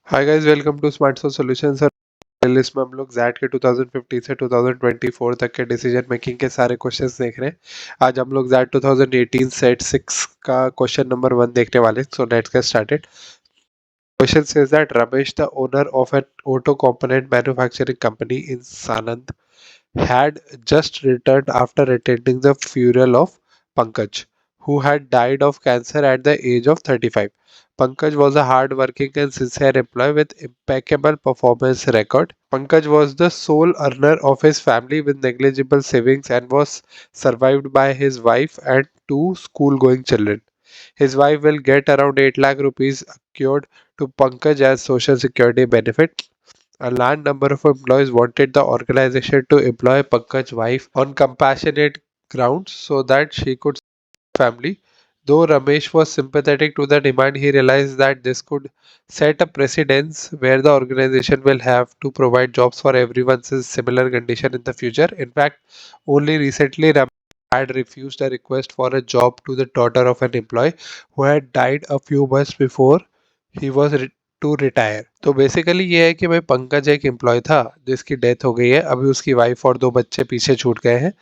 Hi guys, welcome to Smart Soch Solutions. और playlist में हम लोग जैट के 2015 से 2024 तक के डिसीजन मेकिंग के सारे क्वेश्चंस देख रहे हैं। आज हम लोग जैट 2018 सेट 6 का क्वेश्चन नंबर 1 देखने वाले हैं। So let's get started. Question says that Ramesh, the owner of an auto component manufacturing company in Sanand, had just returned after attending the funeral of Pankaj, who had died of cancer at the age of 35. Pankaj was a hard-working and sincere employee with impeccable performance record. Pankaj was the sole earner of his family with negligible savings and was survived by his wife and two school-going children. His wife will get around 8 lakh rupees accrued to Pankaj as social security benefit. A large number of employees wanted the organization to employ Pankaj's wife on compassionate grounds so that she could support family. Though Ramesh was sympathetic to the demand, he realized that this could set a precedence where the organization will have to provide jobs for everyone in similar condition in the future. In fact, only recently Ramesh had refused a request for a job to the daughter of an employee who had died a few months before ही was to retire. तो basically ये है कि भाई पंकज एक employ था जिसकी death हो गई है, अभी उसकी वाइफ और दो बच्चे पीछे छूट गए हैं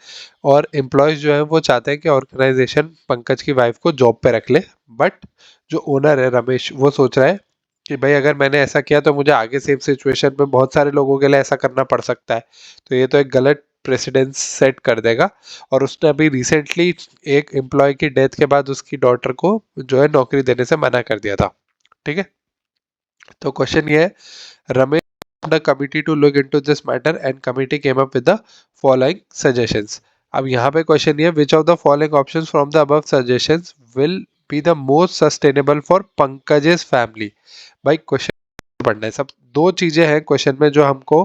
और एम्प्लॉयज जो है वो चाहते हैं कि ऑर्गेनाइजेशन पंकज की वाइफ को जॉब पे रख ले। बट जो ओनर है रमेश, वो सोच रहा है कि भाई अगर मैंने ऐसा किया तो मुझे आगे सेम सिचुएशन में बहुत सारे लोगों के लिए ऐसा करना पड़ सकता है, तो ये तो एक गलत प्रेसिडेंस सेट कर देगा। और उसने अभी रिसेंटली एक एम्प्लॉय की डेथ के बाद उसकी डॉटर को जो है नौकरी देने से मना कर दिया था। ठीक है, तो क्वेश्चन ये है, Ramesh the committee to look into this matter and committee came up with the following suggestions. अब यहाँ पे क्वेश्चन ये है, which of the following options from the above suggestions will be the most sustainable for Pankaj's family. भाई question पढ़ना है, सब दो चीजें हैं क्वेश्चन में जो हमको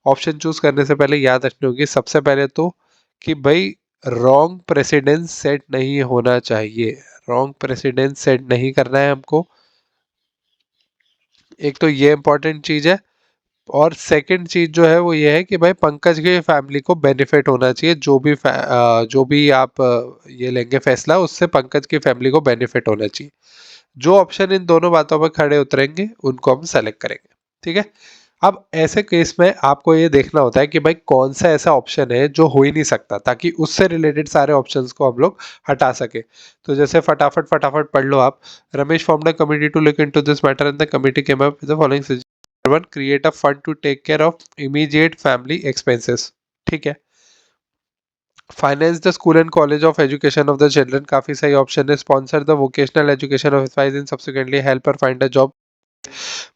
ऑप्शन चूज करने से पहले याद रखनी होगी। सबसे पहले तो कि भाई रॉन्ग प्रेसिडेंस सेट नहीं होना चाहिए, रॉन्ग प्रेसिडेंस सेट नहीं करना है हमको, एक तो ये इंपॉर्टेंट चीज है। और सेकंड चीज जो है वो ये है कि भाई पंकज के फैमिली को बेनिफिट होना चाहिए, जो भी आप ये लेंगे फैसला, उससे पंकज की फैमिली को बेनिफिट होना चाहिए। जो ऑप्शन इन दोनों बातों पर खड़े उतरेंगे उनको हम सेलेक्ट करेंगे। ठीक है, अब ऐसे केस में आपको ये देखना होता है कि भाई कौन सा ऐसा ऑप्शन है जो हो ही नहीं सकता, ताकि उससे रिलेटेड सारे ऑप्शंस को हम लोग हटा सके। तो जैसे फटाफट फटाफट पढ़ लो आप। Ramesh formed a committee to look into this matter and the committee came up with the following suggestion. 1, create a fund to take care of immediate family expenses. ठीक है, finance the school and college of education of the children, काफी सही option है। Sponsor the vocational education of his in subsequently help her find a job.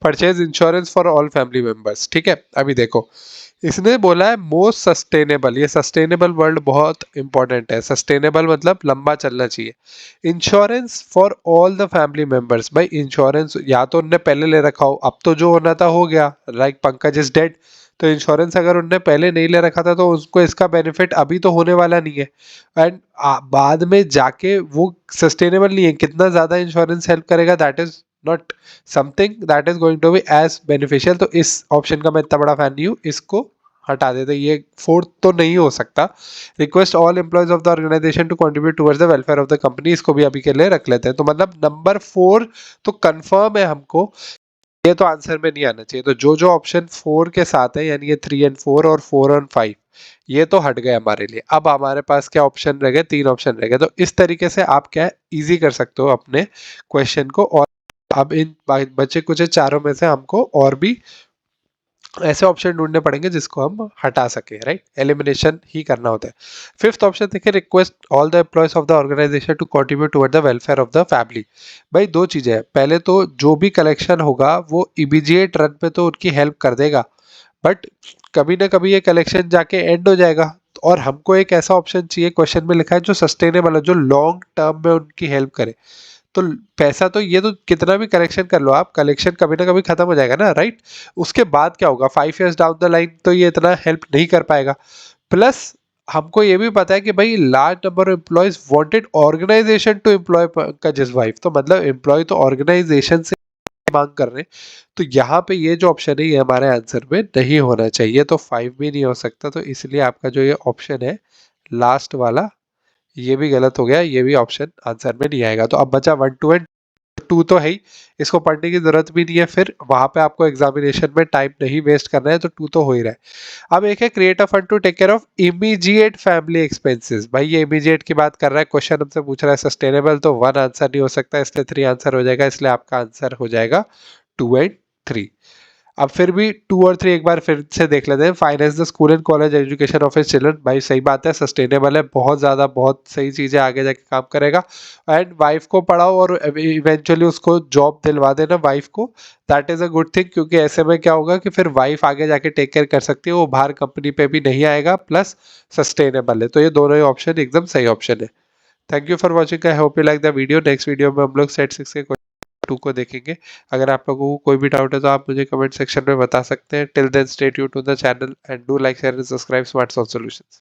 Purchase insurance for all family members. ठीक है, अभी देखो इसने बोला है मोस्ट सस्टेनेबल। ये सस्टेनेबल वर्ड बहुत इंपॉर्टेंट है। सस्टेनेबल मतलब लंबा चलना चाहिए। Insurance for all the family members, भाई इंश्योरेंस या तो उनने पहले ले रखा हो, अब तो जो होना था हो गया, लाइक पंकज इज डेड, तो इंश्योरेंस अगर उनने पहले नहीं ले रखा था तो उसको इसका बेनिफिट अभी तो होने वाला नहीं है। एंड बाद में जाके वो सस्टेनेबल नहीं है। कितना ज्यादा इंश्योरेंस हेल्प करेगा, that is not something that is going to be as beneficial. तो इस ऑप्शन का मैं इतना बड़ा फैन नहीं हूँ, इसको हटा देते, ये फोर्थ तो नहीं हो सकता। Request all employees of the organisation to contribute towards the welfare of the company, इसको भी अभी के लिए रख लेते हैं। तो मतलब नंबर 4 तो कंफर्म है हमको, ये तो आंसर में नहीं आना चाहिए। तो जो जो ऑप्शन 4 के साथ है, यानी ये 3 एंड 4 और 4 एंड 5, ये तो हट गए हमारे लिए। अब हमारे पास क्या ऑप्शन रह गए, 3 ऑप्शन रह गए। तो इस तरीके से आप क्या इजी कर सकते हो अपने क्वेश्चन को। और अब इन बचे कुछ चारों में से हमको और भी ऐसे ऑप्शन ढूंढने पड़ेंगे जिसको हम हटा सके, राइट, एलिमिनेशन ही करना होता है। फिफ्थ ऑप्शन देखिए, request all the employees of the organisation to contribute toward the welfare of the family. भाई दो चीजें हैं, पहले तो जो भी कलेक्शन होगा वो इमीडिएट रन पे तो उनकी हेल्प कर देगा, बट कभी ना कभी ये कलेक्शन जाके एंड हो जाएगा। और हमको एक ऐसा ऑप्शन चाहिए, क्वेश्चन में लिखा है, जो सस्टेनेबल है, जो लॉन्ग टर्म में उनकी हेल्प करे। तो पैसा तो ये तो कितना भी कलेक्शन कर लो आप, कलेक्शन कभी ना कभी खत्म हो जाएगा ना, राइट। उसके बाद क्या होगा, 5 years डाउन द लाइन तो ये इतना हेल्प नहीं कर पाएगा। प्लस हमको ये भी पता है कि भाई large number of employees wanted organisation to employ Pankaj wife, तो मतलब एम्प्लॉय तो ऑर्गेनाइजेशन से मांग कर रहे हैं। तो यहाँ पे ये जो ऑप्शन है ये हमारे आंसर में नहीं होना चाहिए, तो 5 भी नहीं हो सकता। तो इसलिए आपका जो ये ऑप्शन है लास्ट वाला, ये भी गलत हो गया, ये भी ऑप्शन आंसर में नहीं आएगा। तो अब बचा 1, 2 एंड टू तो है ही, इसको पढ़ने की जरूरत भी नहीं है, फिर वहां पे आपको एग्जामिनेशन में टाइम नहीं वेस्ट करना है, तो टू तो हो ही रहा है। अब एक है create a fund to take care of immediate family expenses. भाई ये इमीडिएट की बात कर रहा है, क्वेश्चन हमसे पूछ रहा है सस्टेनेबल, तो वन आंसर नहीं हो सकता, इसलिए थ्री आंसर हो जाएगा, इसलिए आपका आंसर हो जाएगा टू एंड थ्री। अब फिर भी टू और थ्री एक बार फिर से देख लेते हैं। Finance the school and college education of his children. भाई सही बात है, सस्टेनेबल है, बहुत ज़्यादा बहुत सही चीज़ है, आगे जाके काम करेगा। एंड वाइफ को पढ़ाओ और इवेंचुअली उसको जॉब दिलवा देना वाइफ को, that is a good thing, क्योंकि ऐसे में क्या होगा कि फिर वाइफ आगे जाके टेक केयर कर सकती है, वो बाहर कंपनी पे भी नहीं आएगा, प्लस सस्टेनेबल है। तो ये दोनों ही ऑप्शन एकदम सही ऑप्शन है। Thank you for watching, I hope you like the video. Next video में हम लोग सेट 6 के टू को देखेंगे। अगर आप लोगों को कोई भी डाउट है तो आप मुझे कमेंट सेक्शन में बता सकते हैं। Till then stay tuned to the channel and do like share and subscribe Smart Solve solutions.